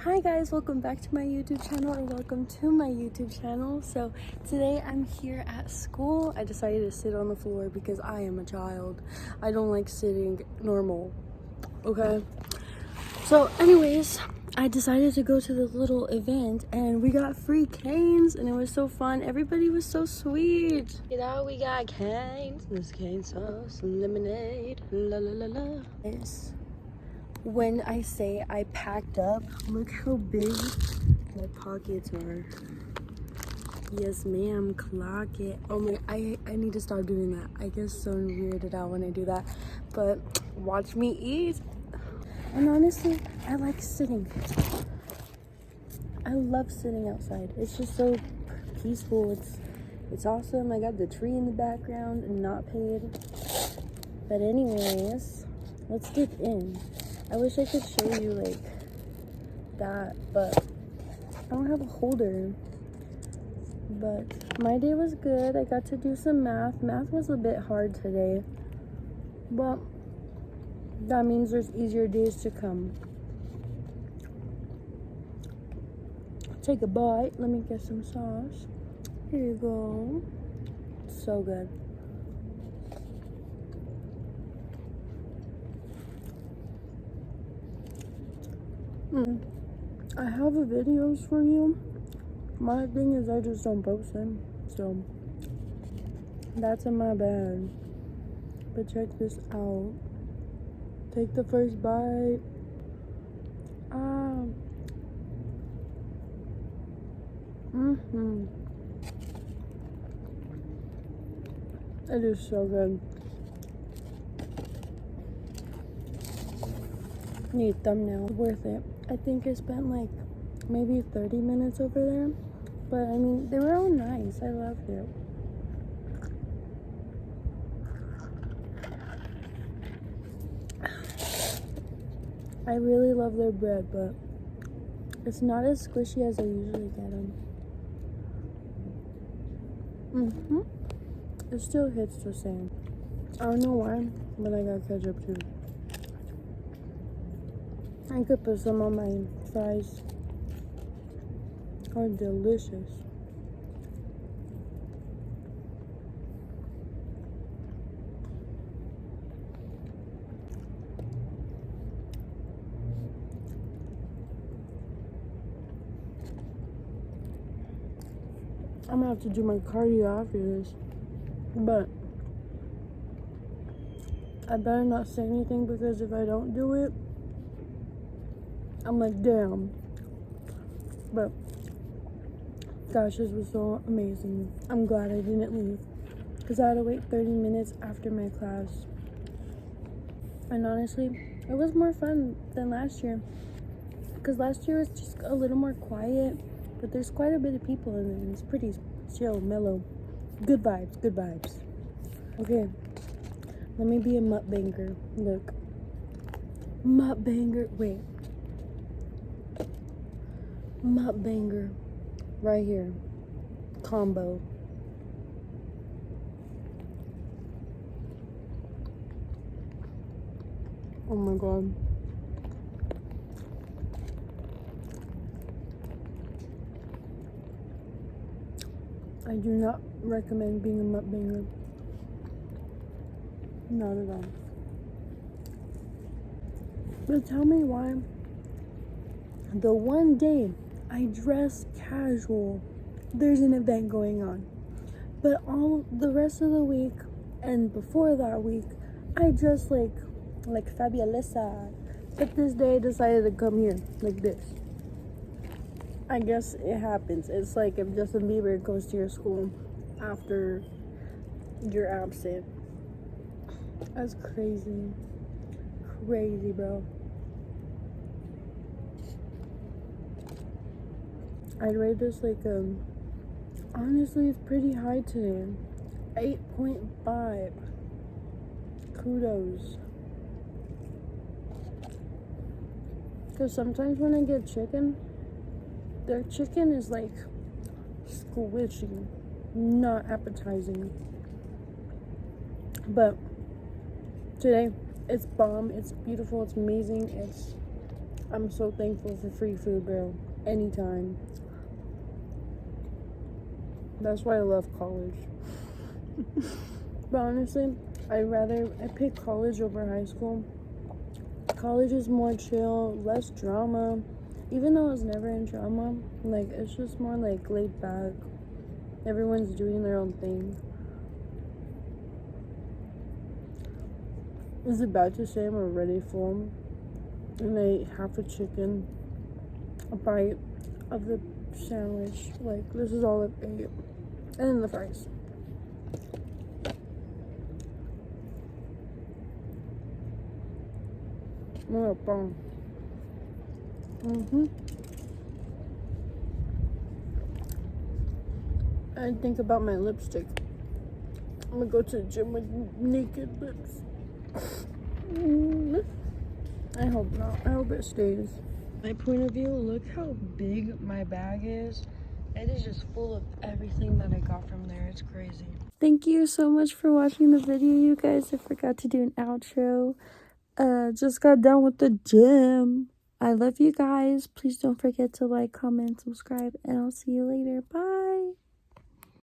Hi guys, welcome back to my YouTube channel, or welcome to my YouTube channel. So today I'm here at school. I decided to sit on the floor because I am a child. I don't like sitting normal, okay? So anyways, I decided to go to this little event and we got free canes and it was so fun. Everybody was so sweet. You know, we got canes. This cane sauce and lemonade. La la la la. Yes. When I say I packed up, look how big my pockets are. Yes, ma'am, clock it. Oh my, I need to stop doing that. I get so weirded out when I do that. But watch me eat. And honestly, I like sitting. I love sitting outside. It's just so peaceful. It's awesome. I got the tree in the background and not paid. But anyways, let's get in. I wish I could show you like that, but I don't have a holder. But my day was good. I got to do some math. Math was a bit hard today, but that means there's easier days to come. Take a bite. Let me get some sauce. Here you go. So good. I have a videos for you. My thing is I just don't post them, so that's in my bad. But check this out. Take the first bite. It is so good. Need thumbnail. Worth it. I think I spent like maybe 30 minutes over there, but I mean they were all nice. I loved it. I really love their bread, but it's not as squishy as I usually get them. It still hits the same. I don't know why, but I got ketchup too. I could put some on my fries. Are delicious. I'm gonna have to do my cardio after this, but I better not say anything because if I don't do it, I'm like, damn. But gosh, this was so amazing. I'm glad I didn't leave because I had to wait 30 minutes after my class. And honestly, it was more fun than last year because last year was just a little more quiet, but there's quite a bit of people in it and it's pretty chill, mellow. Good vibes, good vibes. Okay, let me be a mukbanger. Look. Mukbanger. Wait. Mukbanger. Right here. Combo. Oh my god. I do not recommend being a mukbanger. Not at all. But tell me why the one day I dress casual, there's an event going on. But all the rest of the week and before that week, I dress like Fabulessa. But this day I decided to come here like this. I guess it happens. It's like if Justin Bieber goes to your school after you're absent. That's crazy. Crazy, bro. I'd rate this like honestly it's pretty high today. 8.5. Kudos. Because sometimes when I get chicken, their chicken is like squishy, not appetizing. But today it's bomb, it's beautiful, it's amazing, it's I'm so thankful for free food, bro. Anytime. That's why I love college. But honestly, I pick college over high school. College is more chill, less drama. Even though I was never in drama, like, it's just more like laid back. Everyone's doing their own thing. Is it bad to say I'm already full? And I ate half a chicken, a bite of the sandwich. Like, this is all I've ate. And then the fries. Mukbang. I think about my lipstick. I'm gonna go to the gym with naked lips. I hope not. I hope it stays. My point of view, look how big my bag is. It is just full of everything that I got from there. It's crazy. Thank you so much for watching the video, you guys. I forgot to do an outro. Just got done with the gym. I love you guys. Please don't forget to like, comment, subscribe, and I'll see you later. Bye.